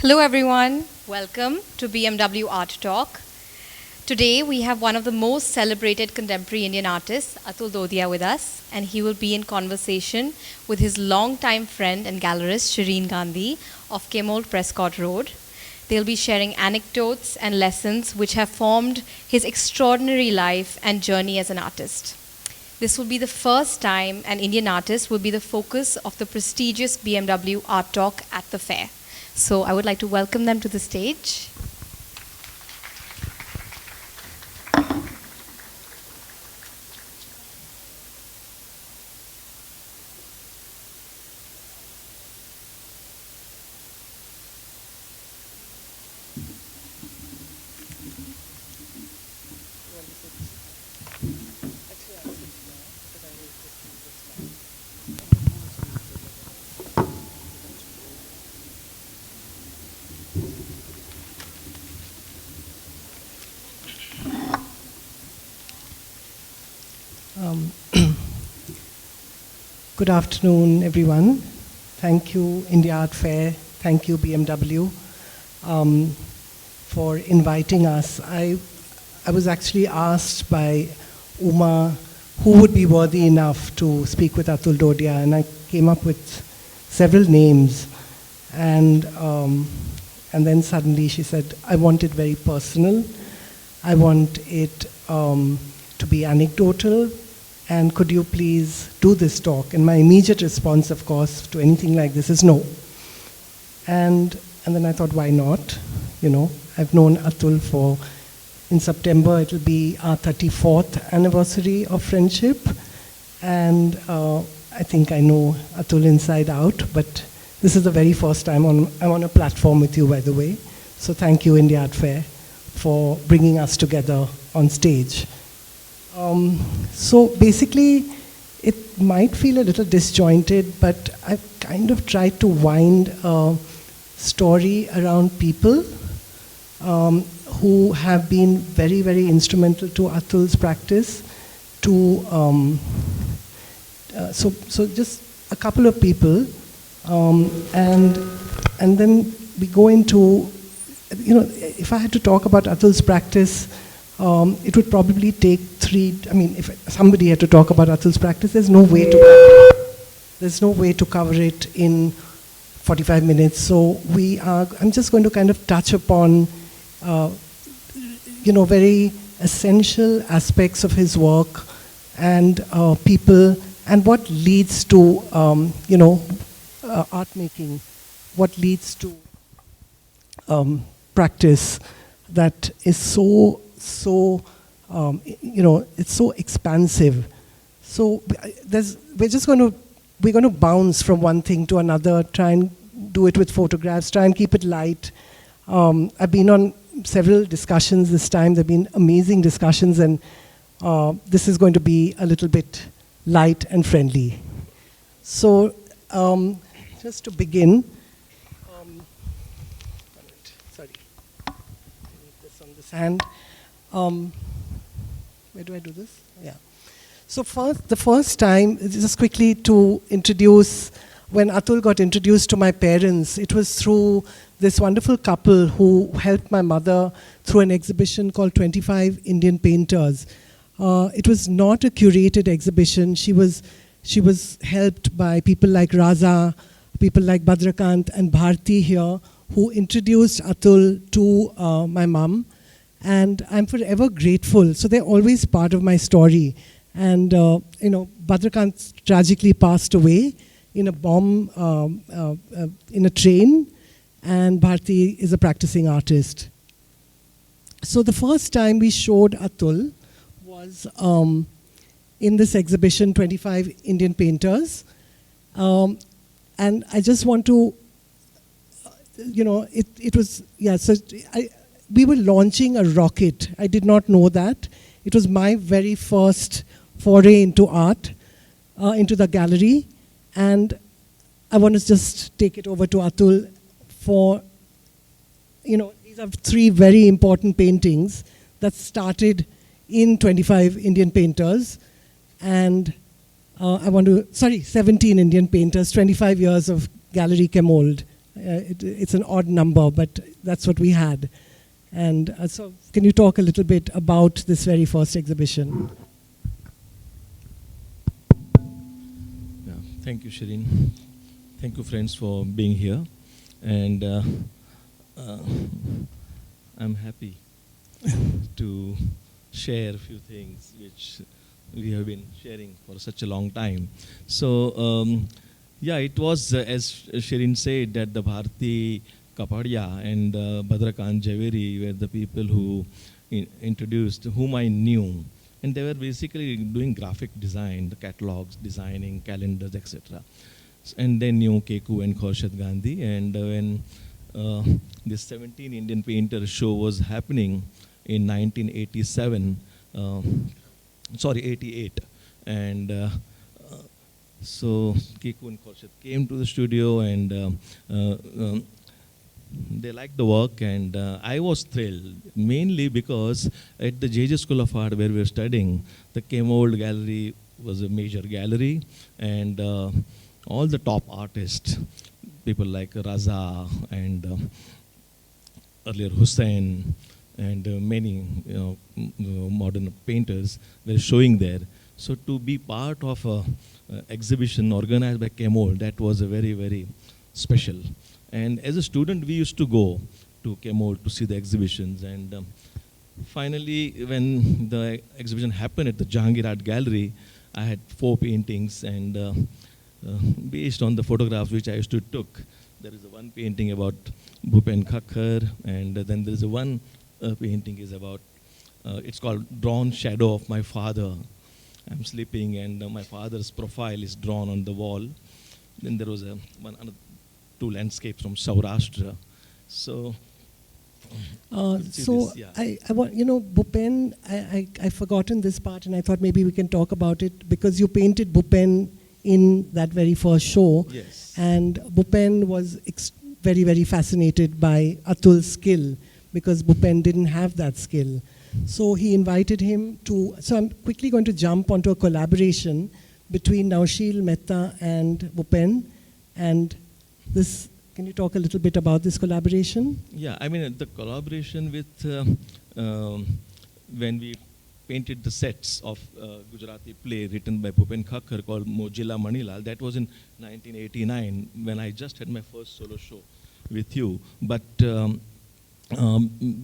Hello everyone, welcome to BMW Art Talk. Today we have one of the most celebrated contemporary Indian artists, Atul Dodiya, with us, and he will be in conversation with his longtime friend and gallerist, Shireen Gandhi of Chemould, Prescott Road. They'll be sharing anecdotes and lessons which have formed his extraordinary life and journey as an artist. This will be the first time an Indian artist will be the focus of the prestigious BMW Art Talk at the fair. So I would like to welcome them to the stage. Good afternoon, everyone. Thank you, India Art Fair. Thank you, BMW, for inviting us. I was actually asked by Uma who would be worthy enough to speak with Atul Dodiya, and I came up with several names. And then suddenly she said, I want it very personal. I want it to be anecdotal. And could you please do this talk? And my immediate response, of course, to anything like this is no. And then I thought, why not? You know, I've known Atul in September, it'll be our 34th anniversary of friendship. And I think I know Atul inside out, but this is the very first time I'm on a platform with you, by the way. So thank you, India Art Fair, for bringing us together on stage. So basically, it might feel a little disjointed, but I've kind of tried to wind a story around people who have been very, very instrumental to Atul's practice. So just a couple of people, and then we go into, you know, if I had to talk about Atul's practice, it would probably take if somebody had to talk about Atul's practice, there's no way to cover it in 45 minutes. So I'm just going to kind of touch upon, very essential aspects of his work and people, and what leads to, art making, what leads to practice that is so it's so expansive. So we're going to bounce from one thing to another, try and do it with photographs, try and keep it light. I've been on several discussions this time. There've been amazing discussions, and this is going to be a little bit light and friendly. So just to begin, sorry, I need this on this hand. Where do I do this? Yeah. So the first time, just quickly to introduce, when Atul got introduced to my parents, it was through this wonderful couple who helped my mother through an exhibition called 25 Indian Painters. It was not a curated exhibition. She was helped by people like Raza, people like Badrakant and Bharti here, who introduced Atul to my mum. And I'm forever grateful. So they're always part of my story. And, Badrakant tragically passed away in a bomb, in a train. And Bharti is a practicing artist. So the first time we showed Atul was in this exhibition, 25 Indian Painters. And I just want to, it was, yeah, so we were launching a rocket. I did not know that. It was my very first foray into art, into the gallery. And I want to just take it over to Atul for, these are three very important paintings that started in 25 Indian Painters. And 17 Indian painters, 25 years of Gallery Chemould It's an odd number, but that's what we had. And so can you talk a little bit about this very first exhibition? Yeah, thank you, Shireen. Thank you, friends, for being here. And I'm happy to share a few things which we have been sharing for such a long time. So, yeah, it was, as Shireen said, that the Bharti Kapadia and Bhadrakant Javeri were the people who introduced, whom I knew. And they were basically doing graphic design, the catalogs, designing calendars, etc. And they knew Keku and Khurshid Gandhi. And when this 17 Indian Painter show was happening in 1987, 88. And so Keku and Khurshid came to the studio, and they liked the work, and I was thrilled, mainly because at the JJ School of Art where we were studying, the Chemould gallery was a major gallery, and all the top artists, people like Raza and earlier Hussain and many modern painters were showing there. So to be part of a exhibition organized by Chemould, that was a very, very special. And as a student, we used to go to Chemould to see the exhibitions. And finally, when the exhibition happened at the Jahangir Art Gallery, I had 4 paintings, and based on the photographs which I used to took, there is one painting about Bhupen Khakkar, and then there is one painting is about, it's called Drawn Shadow of My Father. I'm sleeping, and my father's profile is drawn on the wall. Then there was another 2 landscapes from Saurashtra. So, so this, yeah. I want, Bhupen, I've forgotten this part, and I thought maybe we can talk about it, because you painted Bhupen in that very first show. Yes. And Bhupen was very, very fascinated by Atul's skill, because Bhupen didn't have that skill. So he invited him to, so I'm quickly going to jump onto a collaboration between Naushil Mehta and Bhupen. And this, can you talk a little bit about this collaboration? Yeah, I mean, the collaboration with, when we painted the sets of Gujarati play written by Bhupen Khakkar called Mojila Manilal, that was in 1989, when I just had my first solo show with you. But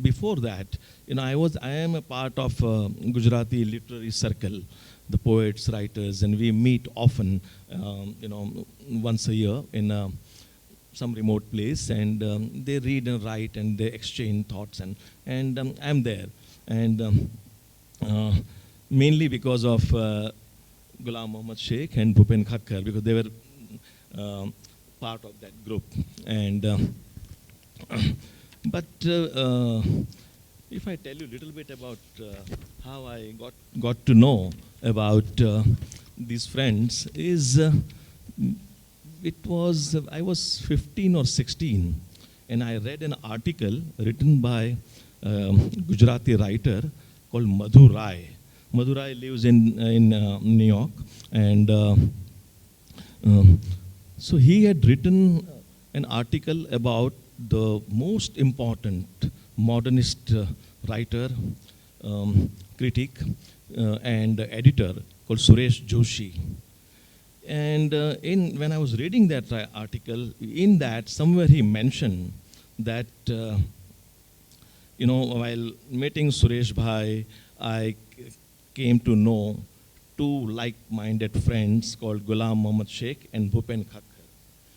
before that, I am a part of Gujarati literary circle, the poets, writers, and we meet often, once a year in some remote place, and they read and write, and they exchange thoughts, and I'm there, and mainly because of Ghulam Mohammad Sheikh and Bhupen Khakkar, because they were part of that group, and but if I tell you a little bit about how I got to know about these friends, is I was 15 or 16, and I read an article written by Gujarati writer called Madhu Rai. Madhu Rai lives in New York, and so he had written an article about the most important modernist writer, critic, and editor called Suresh Joshi. And when I was reading that article, in that somewhere he mentioned that, while meeting Suresh Bhai, I came to know 2 like-minded friends called Ghulam Mohammad Sheikh and Bhupen Khakkar.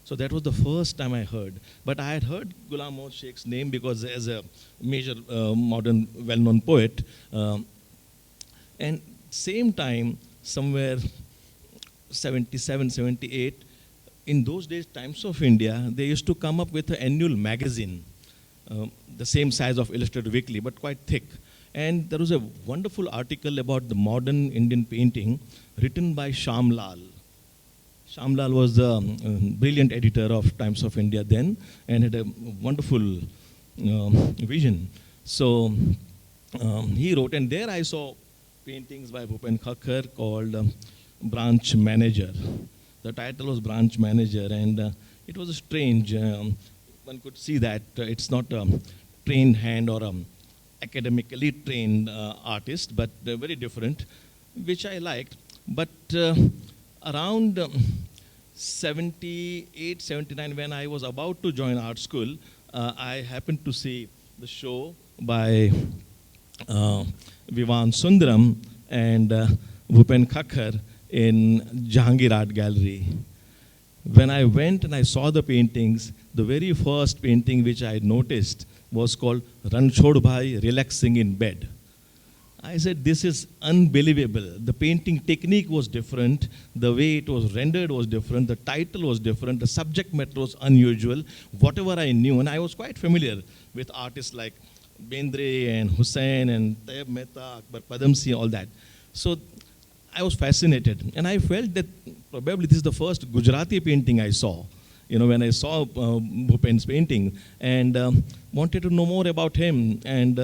So that was the first time I heard. But I had heard Ghulam Mohammad Sheikh's name because as a major modern well-known poet. And same time, somewhere 77, 78, in those days, Times of India, they used to come up with an annual magazine, the same size of Illustrated Weekly, but quite thick. And there was a wonderful article about the modern Indian painting written by Shyam Lal. Shyam Lal was the brilliant editor of Times of India then, and had a wonderful vision. So he wrote, and there I saw paintings by Bhupen Khakkar called Branch Manager. The title was Branch Manager, and it was strange. one could see that it's not a trained hand or academically trained artist, but very different, which I liked. But around 78, 79, when I was about to join art school, I happened to see the show by Vivan Sundaram and Bhupen Khakkar in Jahangir Art Gallery. When I went and I saw the paintings, the very first painting which I noticed was called Ranchhod Bhai Relaxing in Bed. I said, this is unbelievable. The painting technique was different. The way it was rendered was different. The title was different. The subject matter was unusual. Whatever I knew, and I was quite familiar with artists like Bendre and Hussain and Tayyab Mehta, Akbar Padamsi, all that. So I was fascinated. And I felt that probably this is the first Gujarati painting I saw. You know, when I saw Bhupen's painting, and wanted to know more about him. And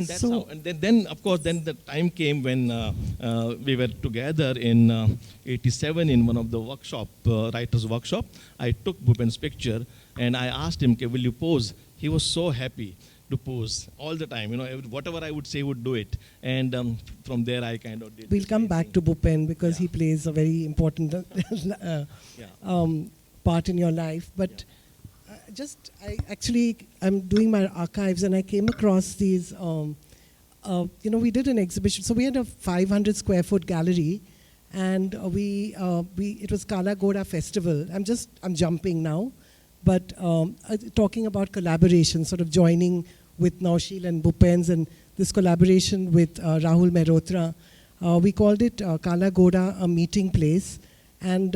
that's how, and then, of course, then the time came when we were together in 87 in one of the workshop, writer's workshop. I took Bhupen's picture and I asked him, will you pose? He was so happy to pose all the time. You know, whatever I would say, he would do it. And from there, I kind of did. We'll come back to Bhupen because he plays a very important part in your life. But I'm doing my archives and I came across these, we did an exhibition. So we had a 500 square foot gallery and it was Kala Goda Festival. I'm jumping now, but talking about collaboration, sort of joining with Naushil and Bhupen's and this collaboration with Rahul Mehrotra. We called it Kala Goda, a meeting place. And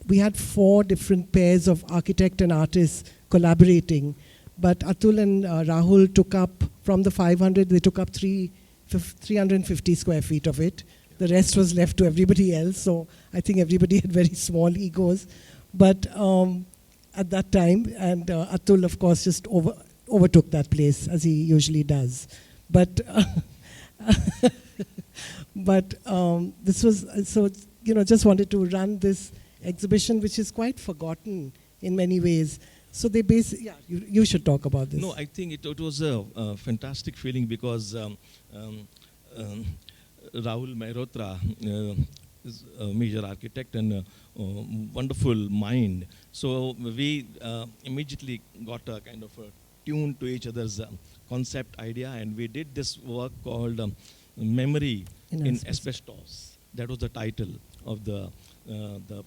we had 4 different pairs of architect and artists collaborating. But Atul and Rahul took up, from the 500, they took up 350 square feet of it. The rest was left to everybody else. So I think everybody had very small egos. But at that time, and Atul, of course, just overtook that place, as he usually does. But this was, so, just wanted to run this exhibition, which is quite forgotten in many ways. So they you should talk about this. No, I think it was a fantastic feeling because Rahul Mehrotra is a major architect and a wonderful mind. So we immediately got a kind of a tune to each other's concept idea, and we did this work called Memory in Asbestos. That was the title of the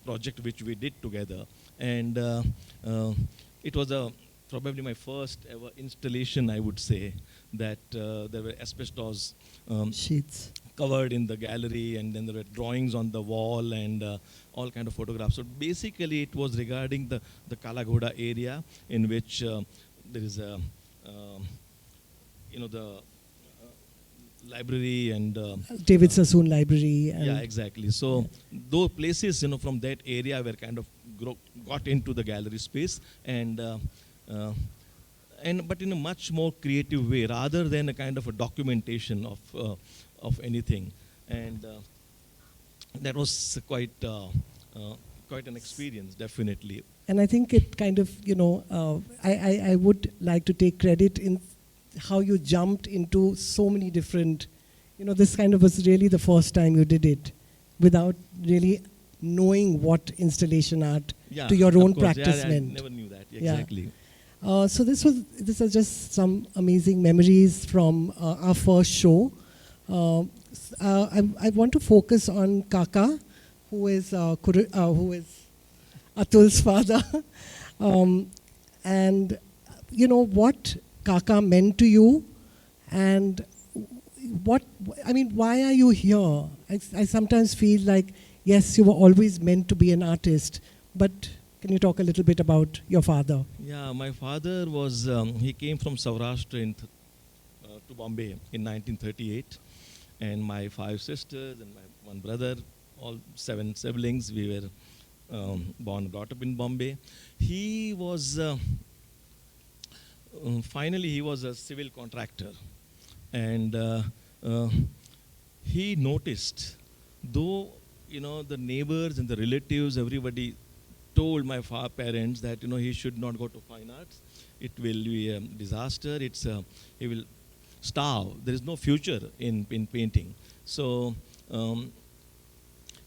project which we did together. And it was probably my first ever installation, I would say, that there were asbestos sheets covered in the gallery, and then there were drawings on the wall and all kind of photographs. So basically it was regarding the Kala Ghoda area, in which there is a, the library and David Sassoon Library. And yeah, exactly. So those places, from that area were kind of got into the gallery space, and but in a much more creative way, rather than a kind of a documentation of anything, and that was quite an experience, definitely. And I think it kind of, I would like to take credit in how you jumped into so many different, this kind of was really the first time you did it without really knowing what installation art to your own practice meant. I never knew that, exactly. Yeah. So this are just some amazing memories from our first show. I want to focus on Kaka, who is Atul's father, and what Kaka meant to you, and why are you here? I sometimes feel like, yes, you were always meant to be an artist, but can you talk a little bit about your father? Yeah, my father was, he came from Saurashtra to Bombay in 1938, and my 5 sisters and my 1 brother, all 7 siblings, we were born and brought up in Bombay. He was, finally he was a civil contractor, and he noticed, though the neighbors and the relatives, everybody told my parents that he should not go to fine arts. It will be a disaster. He will starve. There is no future in painting. So,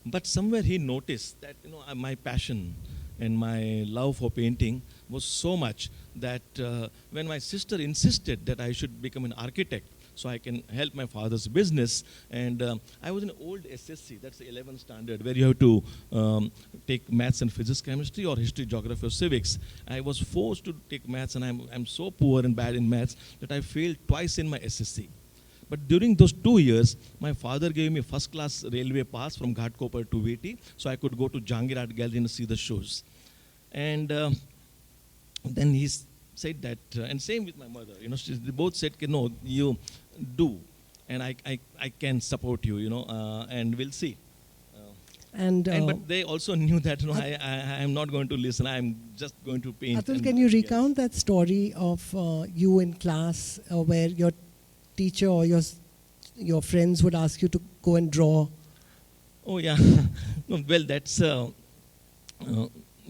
but somewhere he noticed that my passion and my love for painting was so much that when my sister insisted that I should become an architect so I can help my father's business, and I was in old SSC, that's the 11th standard, where you have to take maths and physics, chemistry, or history, geography, or civics. I was forced to take maths, and I'm so poor and bad in maths that I failed twice in my SSC. But during those 2 years, my father gave me first-class railway pass from Ghatkopar to VT, so I could go to Jahangir Art Gallery and see the shows. And then he said that, and same with my mother, they both said, no, you do, and I can support you, and we'll see. But they also knew that I am not going to listen. I am just going to paint. Atul, can you recount that story of you in class where your teacher or your friends would ask you to go and draw? Oh yeah, no, well that's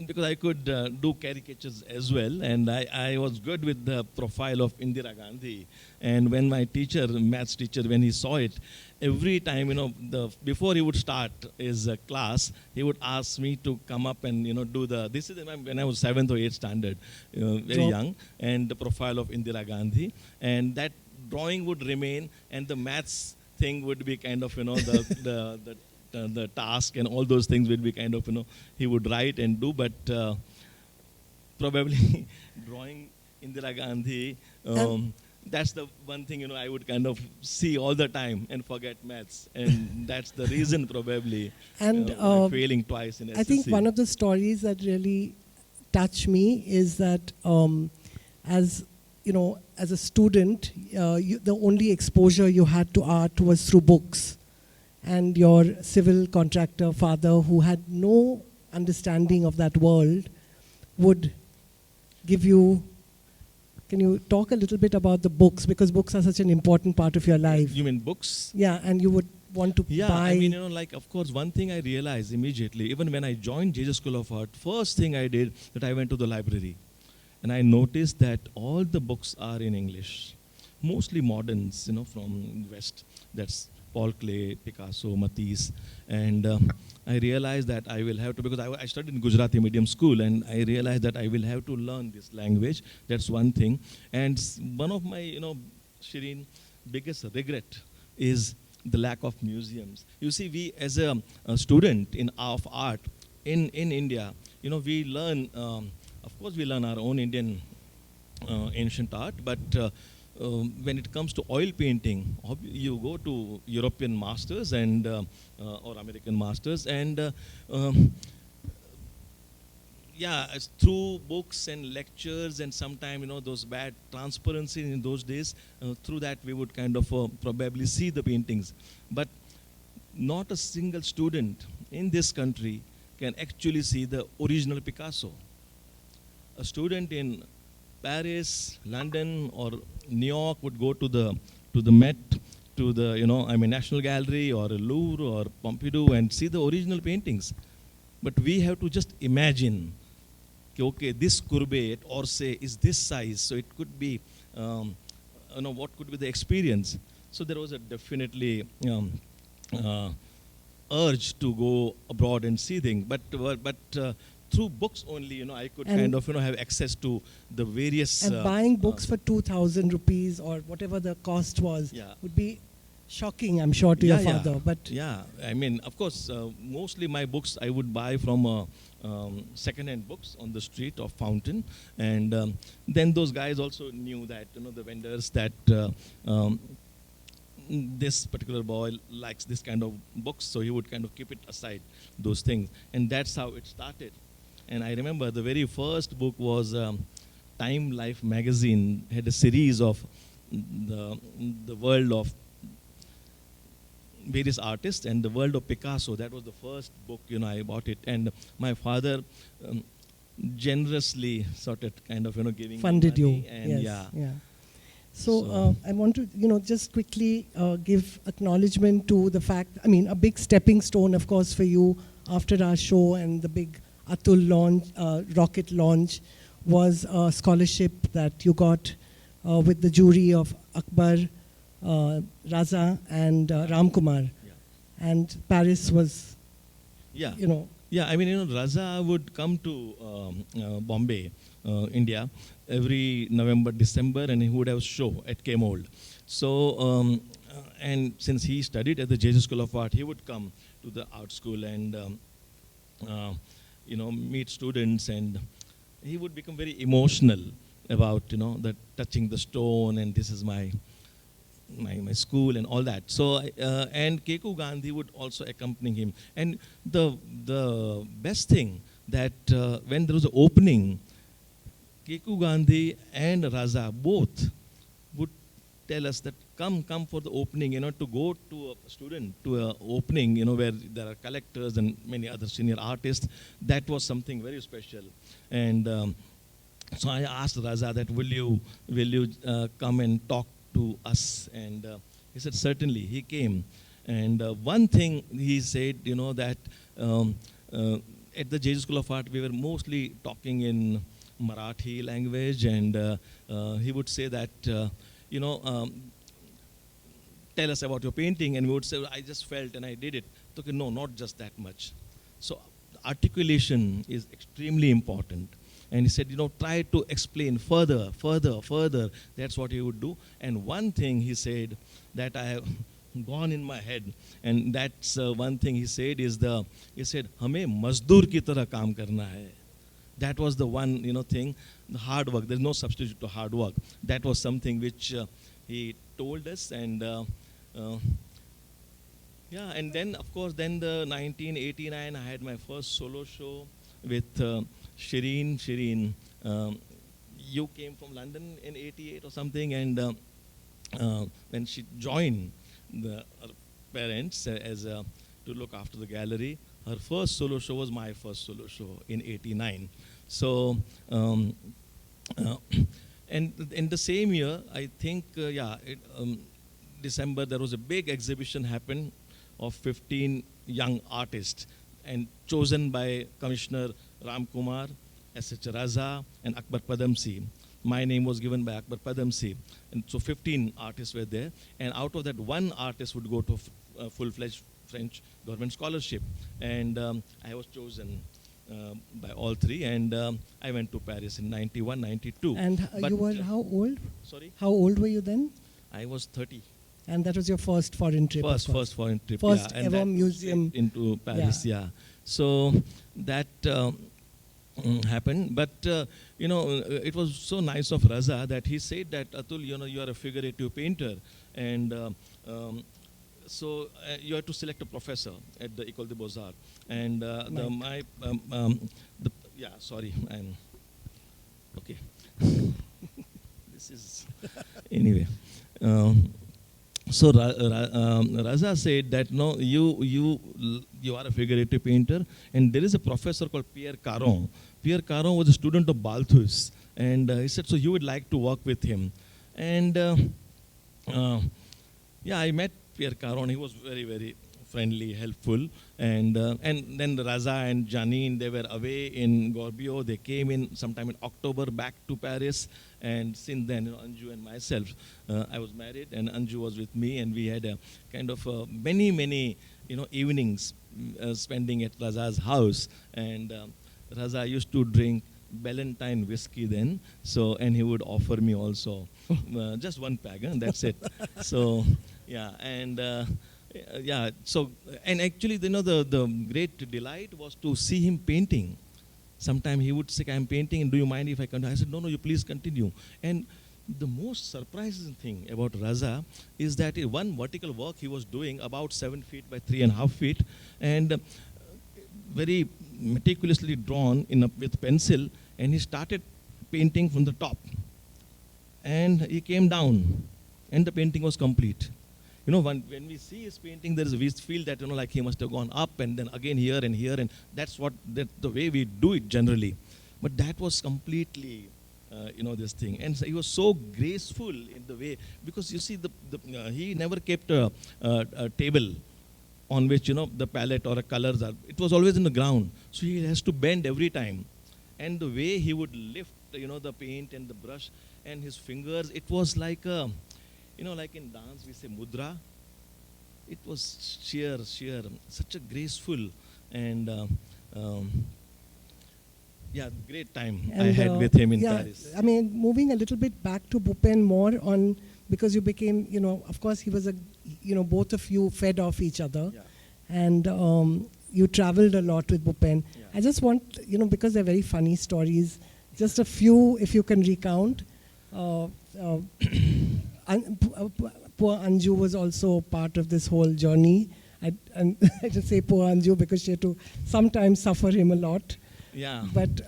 because I could do caricatures as well, and I was good with the profile of Indira Gandhi. And when my teacher, maths teacher, when he saw it, every time before he would start his class, he would ask me to come up and do this is when I was 7th or 8th standard, very young, and the profile of Indira Gandhi, and that drawing would remain, and the maths thing would be kind of the task, and all those things would be kind of he would write and do, but probably drawing Indira Gandhi, that's the one thing I would kind of see all the time and forget maths, and that's the reason probably I'm failing twice in SSC. I think one of the stories that really touch me is that as a student, the only exposure you had to art was through books. And your civil contractor father, who had no understanding of that world, would give you... Can you talk a little bit about the books? Because books are such an important part of your life. You mean books? Yeah, and you would want to buy... Yeah, I mean, of course, one thing I realized immediately, even when I joined JJ School of Art, first thing I did, that I went to the library. And I noticed that all the books are in English. Mostly moderns, from West. That's Paul Klee, Picasso, Matisse, and I realized that I will have to, because I studied in Gujarati medium school, and I realized that I will have to learn this language. That's one thing. And one of my, Shireen, biggest regret is the lack of museums. You see, we as a student of art in India, we learn, of course we learn our own Indian ancient art, but when it comes to oil painting, you go to European masters and or American masters, and through books and lectures, and sometimes those bad transparency in those days, through that we would kind of probably see the paintings. But not a single student in this country can actually see the original Picasso. A student in Paris, London, or New York would go to the Met, to the National Gallery or Louvre or Pompidou and see the original paintings. But we have to just imagine, okay, this Courbet at Orsay is this size, so it could be, what could be the experience? So there was a definitely urge to go abroad and see things, but through books only, I could kind of, have access to the various... And buying books for 2,000 rupees or whatever the cost was would be shocking, I'm sure, to your father. But yeah, I mean, of course, mostly my books I would buy from second-hand books on the street of Fountain. And then those guys also knew that, the vendors, that this particular boy likes this kind of books, so he would kind of keep it aside, those things. And that's how it started. And I remember the very first book was Time Life magazine, had a series of the world of various artists and the world of Picasso. That was the first book, I bought it. And my father generously sort of kind of, giving funded me money. you. And yeah. So I want to, just quickly give acknowledgement to the fact, a big stepping stone, of course, for you after our show and the big Atul rocket launch was a scholarship that you got with the jury of Akbar, Raza, and Ram Kumar. Yeah. And Paris was, Yeah. you know. Yeah, I mean, Raza would come to Bombay, India, every November, December, and he would have a show at Chemould. So, and since he studied at the JJ School of Art, he would come to the art school and, meet students, and he would become very emotional about, the touching the stone, and this is my school and all that. So and Keku Gandhi would also accompany him. And the best thing that when there was an opening, Keku Gandhi and Raza both would tell us that come for the opening, to go to a student to a opening, where there are collectors and many other senior artists. That was something very special. And so I asked Raza that will you come and talk to us, and he said certainly. He came, and one thing he said, that at the JJ School of Art we were mostly talking in Marathi language, and he would say that tell us about your painting, and we would say I just felt and I did it. Okay, no, not just that much. So articulation is extremely important. And he said, try to explain further. That's what he would do. And one thing he said that I have gone in my head, and that's one thing he said is he said, "Hame mazdoor ki tarah kaam karna hai." That was the one, thing, the hard work. There's no substitute to hard work. That was something which he told us, and yeah. And then, of course, then the 1989, I had my first solo show with Shireen. Shireen, you came from London in '88 or something, and when she joined her parents to look after the gallery, her first solo show was my first solo show in '89. So, and in the same year, I think, December, there was a big exhibition happened of 15 young artists, and chosen by Commissioner Ram Kumar, S.H. Raza, and Akbar Padamsi. My name was given by Akbar Padamsi. And so 15 artists were there. And out of that, one artist would go to full-fledged French government scholarship. And I was chosen by all three. And I went to Paris in 91, 92. And you were how old? Sorry? How old were you then? I was 30. And that was your first foreign trip? First foreign trip, first yeah. ever museum. Into Paris, yeah. So that happened. But, it was so nice of Raza that he said that, Atul, you are a figurative painter. And so you have to select a professor at the École des Beaux-Arts. And sorry, I'm, okay. This is, anyway. So Raza said that no, you are a figurative painter, and there is a professor called Pierre Caron. Pierre Caron was a student of Balthus, and he said so you would like to work with him, and I met Pierre Caron. He was very, very friendly, helpful, and then Raza and Janine, they were away in Gorbio. They came in sometime in October back to Paris, and since then, Anju and myself, I was married, and Anju was with me, and we had a kind of many evenings spending at Raza's house, and Raza used to drink Ballantine whiskey then, so, and he would offer me also just one pack, and that's it. So, yeah, and so, and actually, the great delight was to see him painting. Sometime he would say, I'm painting, and do you mind if I continue? I said, no, you please continue. And the most surprising thing about Raza is that one vertical work he was doing about 7 feet by 3.5 feet, and very meticulously drawn with pencil, and he started painting from the top. And he came down, and the painting was complete. When we see his painting, we feel that, like he must have gone up and then again here, and that's the way we do it generally. But that was completely, this thing. And so he was so graceful in the way, because you see, he never kept a table on which, the palette or the colors are. It was always in the ground. So he has to bend every time. And the way he would lift, the paint and the brush and his fingers, it was like a, like in dance we say mudra. It was sheer, such a graceful and great time And, I had with him in yeah, Paris. I mean, moving a little bit back to Bhupen more on, because you became, of course he was both of you fed off each other. Yeah. And you traveled a lot with Bhupen. Yeah. I just want, because they're very funny stories, just a few, if you can recount. Poor Anju was also part of this whole journey. And I just say poor Anju because she had to sometimes suffer him a lot. Yeah. But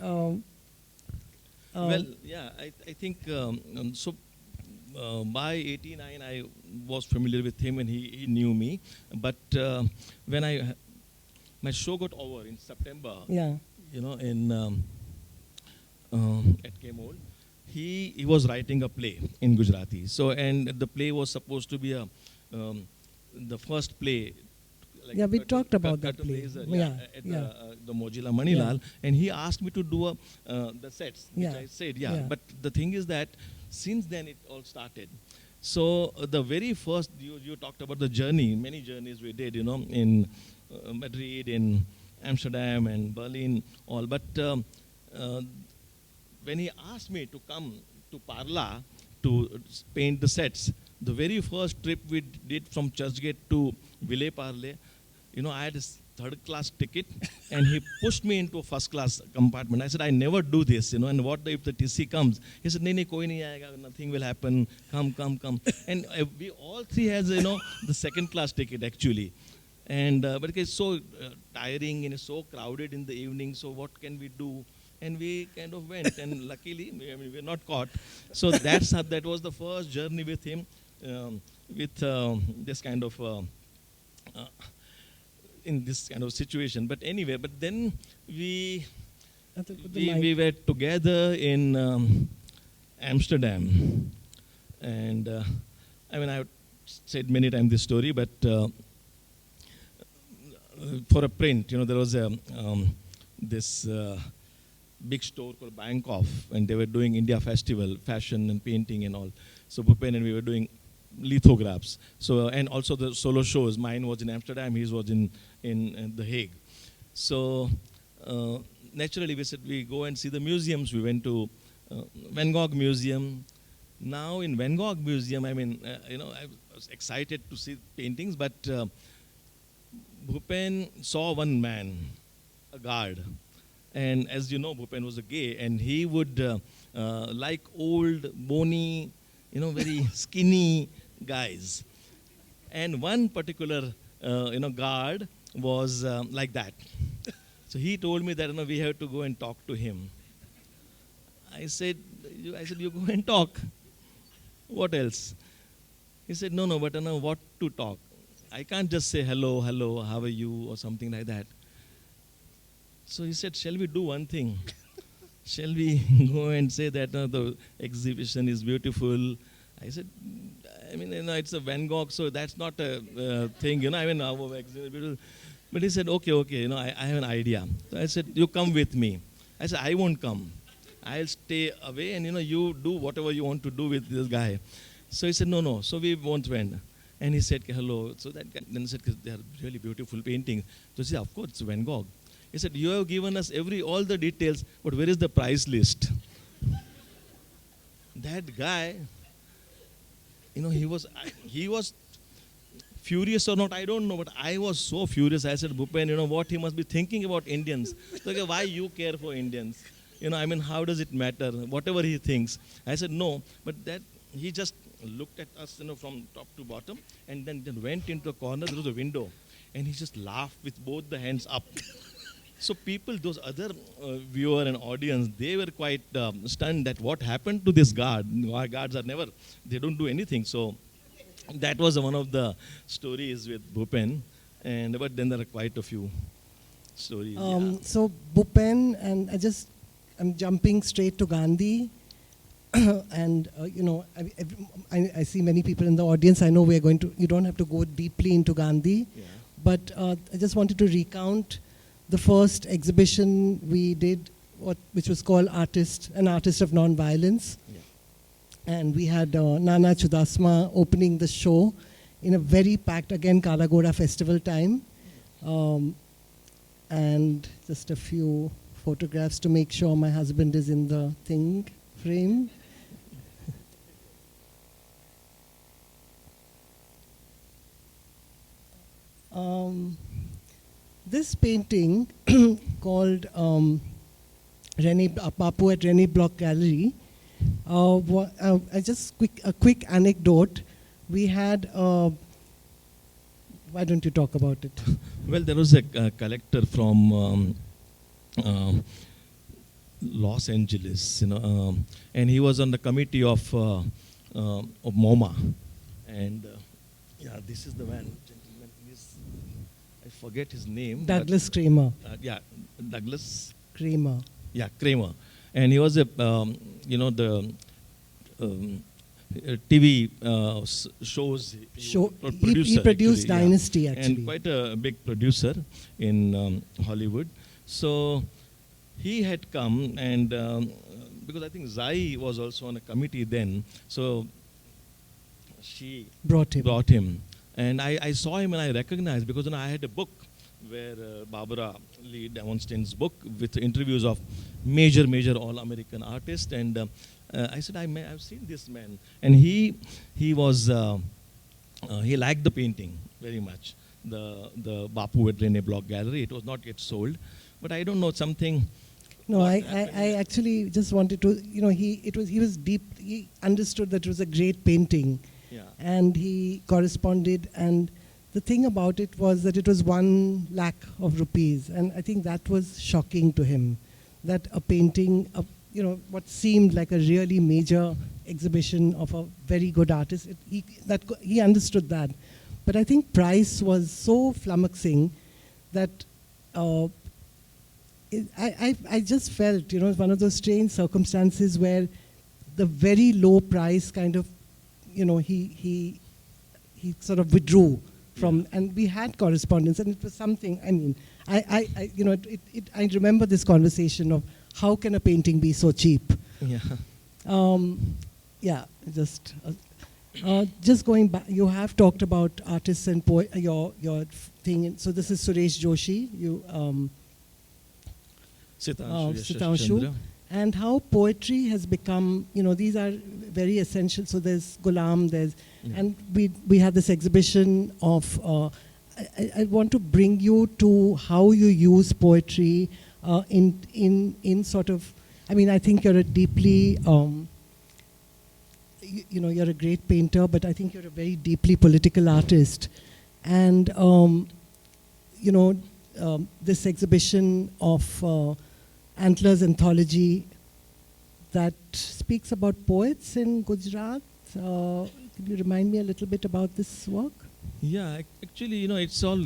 Well, yeah, I think so. By 89, I was familiar with him and he knew me. But when my show got over in September, yeah, in at Chemould, he was writing a play in Gujarati. So, and the play was supposed to be the first play. Like yeah, we talked about that Cut play. Laser, at yeah. the Mojila Manilal, and he asked me to do the sets, which Yeah. I said, Yeah. But the thing is that since then it all started. So the very first, you talked about the journey, many journeys we did, in Madrid, in Amsterdam and Berlin, all. But when he asked me to come to Parla to paint the sets, the very first trip we did from Churchgate to Villeparle, I had a third-class ticket, and he pushed me into a first-class compartment. I said, I never do this, and what if the TC comes? He said, nahi, koi nahi aayega, nothing will happen, come. And we all three has, the second-class ticket, actually. And but it's so tiring and it's so crowded in the evening, so what can we do? And we kind of went, and luckily, we were not caught. So that was the first journey with him, with this kind of, in this kind of situation. But anyway, but then we were together in Amsterdam. And I've said many times this story, but for a print, there was this big store called Bangkok, and they were doing India Festival, fashion and painting and all. So Bhupen and we were doing lithographs. So, and also the solo shows. Mine was in Amsterdam, his was in The Hague. So naturally we said we go and see the museums. We went to Van Gogh Museum. Now in Van Gogh Museum, I was excited to see paintings, but Bhupen saw one man, a guard. And as you know, Bhupen was a gay, and he would like old, bony, very skinny guys. And one particular, guard was like that. So he told me that we have to go and talk to him. I said, you go and talk. What else? He said, no, but what to talk? I can't just say hello, how are you, or something like that. So he said, shall we do one thing? Shall we go and say that the exhibition is beautiful? I said, it's a Van Gogh, so that's not a thing, our exhibition. But he said, okay, I have an idea. So I said, you come with me. I said, I won't come. I'll stay away and, you do whatever you want to do with this guy. So he said, no. So we both went. And he said, hello. So that guy then said, they are really beautiful paintings. So he said, of course, it's Van Gogh. He said, you have given us all the details, but where is the price list? That guy, he was furious or not, I don't know, but I was so furious. I said, Bhupen, what he must be thinking about Indians. So, okay, why you care for Indians? How does it matter? Whatever he thinks. I said, no, but that he just looked at us, from top to bottom, and then went into a corner. There was a window, and he just laughed with both the hands up. So people, those other viewer and audience, they were quite stunned that what happened to this guard. Our guards they don't do anything. So that was one of the stories with Bhupen. But then there are quite a few stories. So Bhupen, and I'm jumping straight to Gandhi. And, I see many people in the audience. I know you don't have to go deeply into Gandhi. Yeah. but I just wanted to recount the first exhibition we did, which was called An Artist of Non-Violence. Yeah. And we had Nana Chudasma opening the show in a very packed, again, Kalagora festival time. And just a few photographs to make sure my husband is in the thing frame. This painting called Papu at Rene Block Gallery, a quick anecdote. We had, why don't you talk about it? Well, there was a collector from Los Angeles, and he was on the committee of MoMA. And yeah, this is the man, gentleman. I forget his name. Douglas Kramer. Yeah, Douglas Kramer. Yeah, Kramer. And he was a, TV shows producer. He produced actually, Dynasty, yeah. actually. And quite a big producer in Hollywood. So he had come, and because I think Zai was also on a committee then, so she brought him. And I saw him and I recognized, because I had a book where Barbara Lee Demonstein's book with interviews of major all-American artists. And I said, I've seen this man. And he liked the painting very much, the Bapu at Rene Block Gallery. It was not yet sold. But I don't know, something... No, I actually just wanted to, he understood that it was a great painting. Yeah. And he corresponded, and the thing about it was that it was 1 lakh of rupees, and I think that was shocking to him, that a painting of, what seemed like a really major exhibition of a very good artist, he understood that. But I think price was so flummoxing that I just felt, it was one of those strange circumstances where the very low price kind of, he sort of withdrew from, and we had correspondence, and it was something. I mean, I remember this conversation of how can a painting be so cheap? Yeah. Yeah. Just going back, you have talked about artists and your thing. So this is Suresh Joshi. Sitanshu. And how poetry has become, these are very essential. So there's Ghulam, and we have this exhibition of, I want to bring you to how you use poetry in sort of, I think you're a deeply, you're a great painter, but I think you're a very deeply political artist. And, this exhibition of Antlers Anthology that speaks about poets in Gujarat. Can you remind me a little bit about this work? Yeah, actually, it's all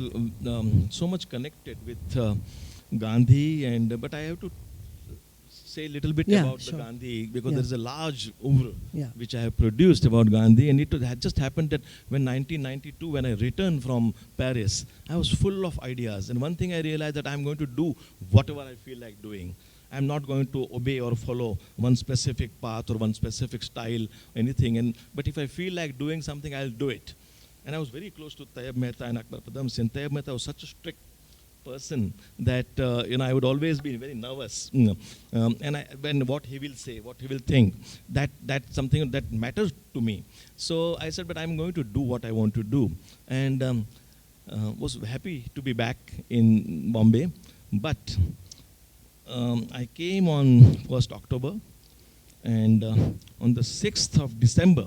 so much connected with Gandhi, but I have to say a little bit about the Gandhi, because there is a large oeuvre which I have produced about Gandhi, and it had just happened that when 1992, when I returned from Paris, I was full of ideas, and one thing I realized that I'm going to do whatever I feel like doing. I'm not going to obey or follow one specific path or one specific style, anything. But if I feel like doing something, I'll do it. And I was very close to Tayyab Mehta and Akbar Padam Singh. Tayyab Mehta was such a strict person that I would always be very nervous. When what he will say, what he will think, that's something that matters to me. So I said, but I'm going to do what I want to do, and was happy to be back in Bombay. But I came on 1st October, and on the 6th of December,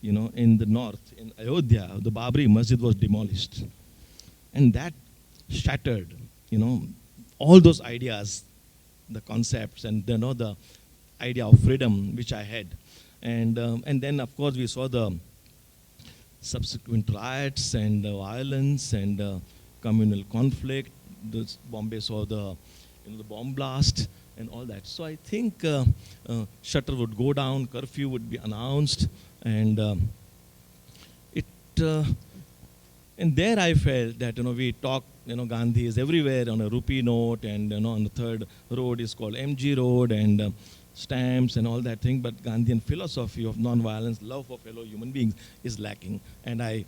in the north, in Ayodhya, the Babri Masjid was demolished. And that shattered, all those ideas, the concepts, and the idea of freedom which I had. And then, of course, we saw the subsequent riots and violence and communal conflict. Bombay saw the bomb blast and all that. So I think shutter would go down, curfew would be announced, and And there I felt that, we talk, Gandhi is everywhere on a rupee note, and, on the third road is called MG Road, and stamps and all that thing, but Gandhian philosophy of non-violence, love for fellow human beings is lacking. And I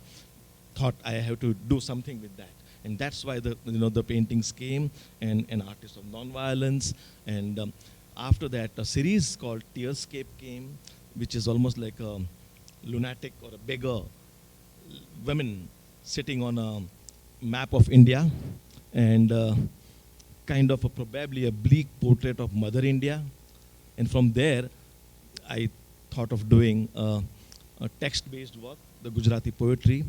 thought I have to do something with that. And that's why the paintings came, and an artist of non-violence. And after that, a series called Tearscape came, which is almost like a lunatic or a beggar women sitting on a map of India, and kind of probably a bleak portrait of Mother India. And from there, I thought of doing a text-based work, the Gujarati poetry.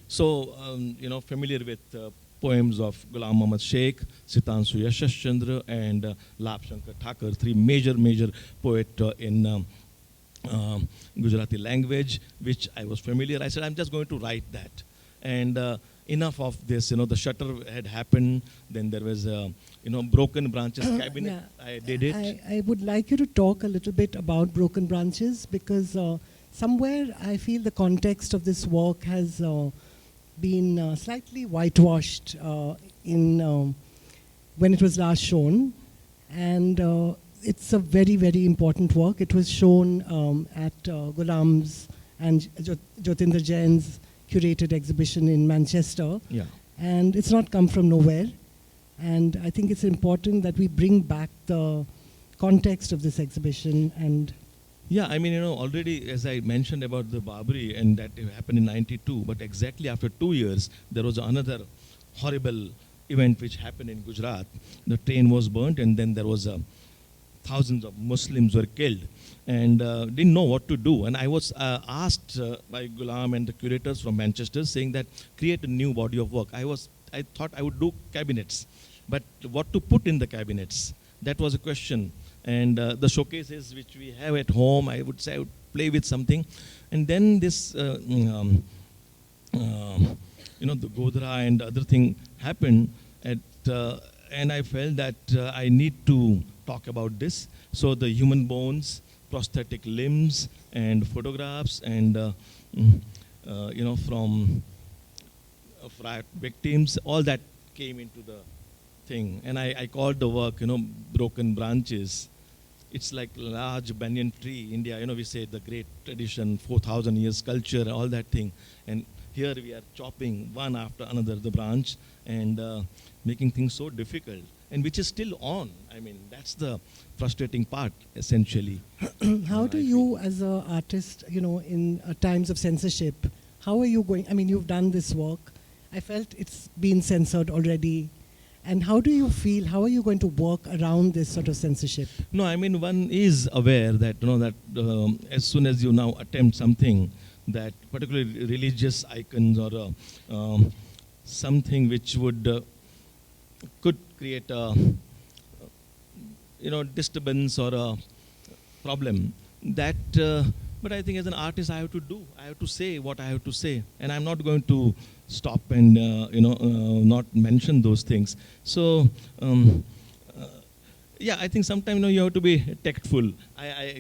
Familiar with poems of Ghulam Muhammad Sheikh, Sitansu Yashash Chandra, and Lap Shankar Thakur, three major poets in Gujarati language, which I was familiar. I said, I'm just going to write that. And enough of this, the shutter had happened, then there was Broken Branches cabinet. Yeah. I did it. I would like you to talk a little bit about Broken Branches, because somewhere I feel the context of this work has been slightly whitewashed in when it was last shown. And it's a very important work. It was shown at Ghulam's and Jyotinder Jain's curated exhibition in Manchester. Yeah. And it's not come from nowhere. And I think it's important that we bring back the context of this exhibition. And yeah, already, as I mentioned about the Barbary, and that happened in 92, but exactly after 2 years, there was another horrible event which happened in Gujarat. The train was burnt, and then there was thousands of Muslims were killed, and didn't know what to do. And I was asked by Ghulam and the curators from Manchester, saying that create a new body of work. I thought I would do cabinets, but what to put in the cabinets? That was a question. And the showcases which we have at home, I would say I would play with something. And then this, the Godhra and other thing happened, and I felt that I need to talk about this. So the human bones, prosthetic limbs, and photographs, and from riot victims, all that came into the thing. And I called the work, Broken Branches. It's like large banyan tree. India, we say the great tradition, 4,000 years culture, all that thing. And here we are chopping one after another the branch, and making things so difficult, and which is still on. That's the frustrating part, essentially. How do you, as an artist, in times of censorship, how are you going? You've done this work. I felt it's been censored already. And how do you feel? How are you going to work around this sort of censorship? No, one is aware that, that as soon as you now attempt something, that particularly religious icons or something which would could create a disturbance or a problem, that but I think as an artist I have to say what I have to say, and I'm not going to stop and not mention those things. So yeah, I think sometimes you have to be tactful.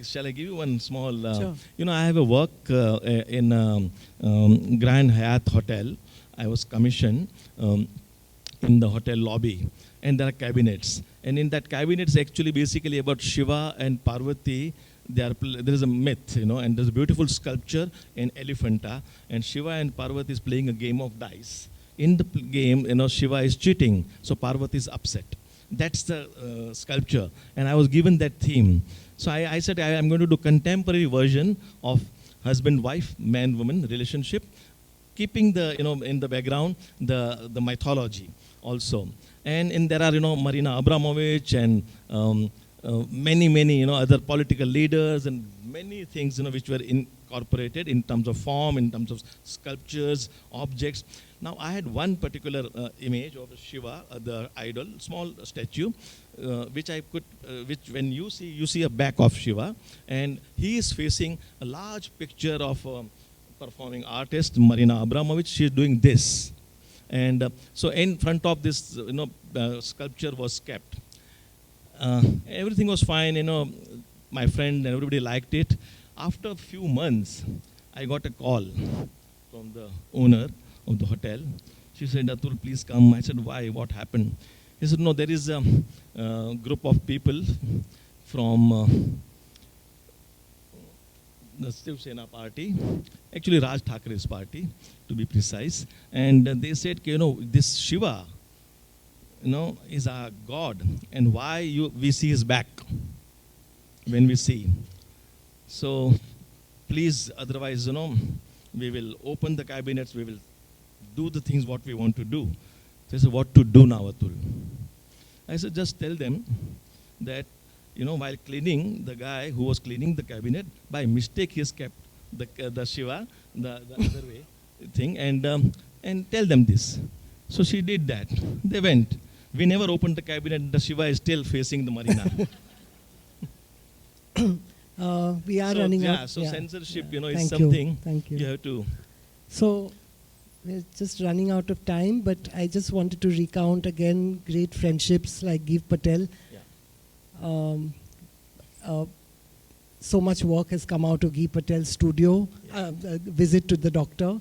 Shall I give you one small? Sure. I have a work in Grand Hyatt Hotel. I was commissioned in the hotel lobby, and there are cabinets. And in that cabinets, actually, basically about Shiva and Parvati. There is a myth, and there's a beautiful sculpture in Elephanta, and Shiva and Parvati is playing a game of dice. In the game, Shiva is cheating, so Parvati is upset. That's the sculpture, and I was given that theme. So I said I'm going to do contemporary version of husband-wife, man-woman relationship, keeping the in the background the mythology also. And there are Marina Abramovich and many other political leaders and many things which were incorporated in terms of form, in terms of sculptures, objects. Now I had one particular image of Shiva, the idol, small statue, which I could, which when you see a back of Shiva, and he is facing a large picture of performing artist Marina Abramovich. She is doing this, and so in front of this sculpture was kept. Everything was fine, my friend and everybody liked it. After a few months, I got a call from the owner of the hotel. She said, Atul, please come. I said, why? What happened? He said, no, there is a group of people from the Shiv Sena party, actually Raj Thakre's party, to be precise. And they said, this Shiva, is a god, and why we see his back when we see. So please, otherwise, we will open the cabinets, we will do the things what we want to do. They said, what to do now, Atul? I said, just tell them that, while cleaning, the guy who was cleaning the cabinet, by mistake he has kept the Shiva, the other way thing, and tell them this. So she did that. They went. We never opened the cabinet. The Shiva is still facing the marina. We are running out. So censorship, is Thank something Thank you. You have to. So we're just running out of time, but I just wanted to recount again great friendships like Giv Patel. So much work has come out of Giv Patel's studio, visit to the doctor,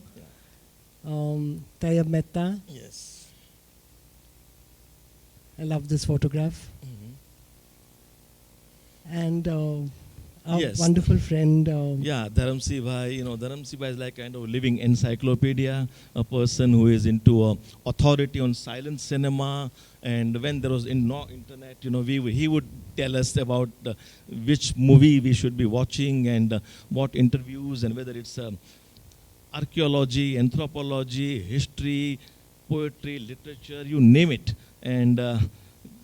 Tayyab Mehta. Yes. I love this photograph. And our wonderful friend. Dharamsi Bhai. Dharamsi Bhai is like kind of living encyclopedia, a person who is into authority on silent cinema. And when there was no internet, he would tell us about which movie we should be watching and what interviews, and whether it's archaeology, anthropology, history, poetry, literature, you name it. And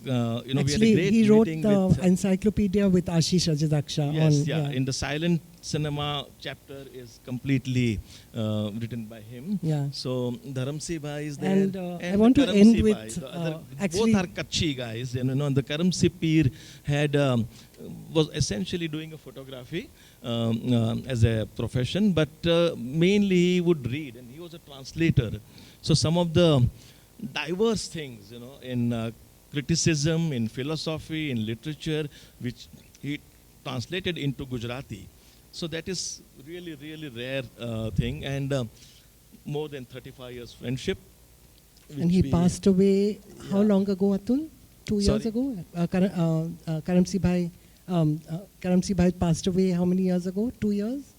Actually, we had a great he wrote meeting the with, encyclopedia with Ashish Ajadaksha. Yes, in the silent cinema chapter is completely written by him. Yeah. So Dharamsi Bhai is there. And I want to Karamsi end Bhai, with the other, actually both are Kutchi guys. And the Karamsi Peer had was essentially doing a photography as a profession, but mainly he would read, and he was a translator. So some of the diverse things, in criticism, in philosophy, in literature, which he translated into Gujarati. So that is really, really rare thing, and more than 35 years friendship. And he passed away how long ago, Atul? 2 years ago? Karamsi Bhai passed away how many years ago? 2 years?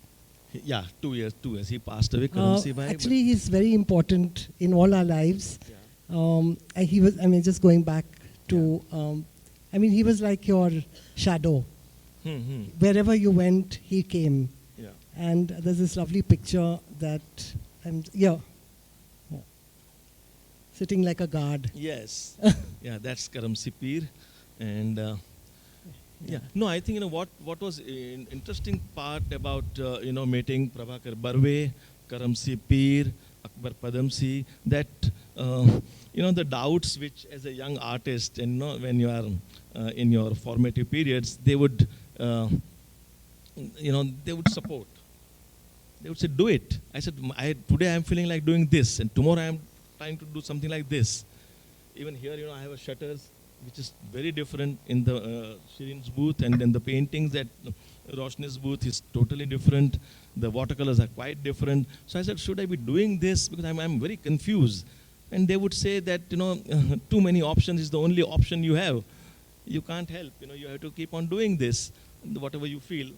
Yeah, 2 years. He passed away, Karamsi Bhai. Actually, he's very important in all our lives. And he was, just going back to, he was like your shadow. Wherever you went, he came. Yeah. And there's this lovely picture that, sitting like a guard. Yes. That's Karamsi Peer. And no, I think, what was an interesting part about, meeting Prabhakar Barve, Karamsi Peer, Akbar Padamsi, that, the doubts which as a young artist, and when you are in your formative periods, they would, they would support. They would say, do it. I said, today I'm feeling like doing this, and tomorrow I'm trying to do something like this. Even here, I have a shutters, which is very different in the Shireen's booth, and then the paintings at Roshni's booth is totally different. The watercolors are quite different. So I said, should I be doing this? Because I'm very confused. And they would say that, too many options is the only option you have. You can't help, you have to keep on doing this, whatever you feel.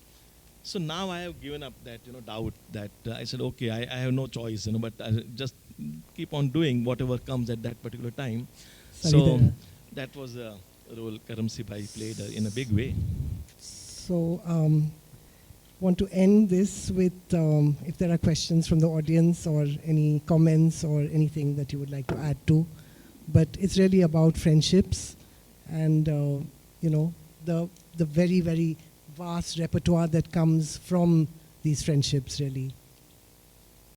So now I have given up that, doubt that I said, okay, I have no choice, but I just keep on doing whatever comes at that particular time. So that was a role Karamsi Bhai played in a big way. So want to end this with if there are questions from the audience or any comments or anything that you would like to add to. But it's really about friendships and, the very, very vast repertoire that comes from these friendships, really.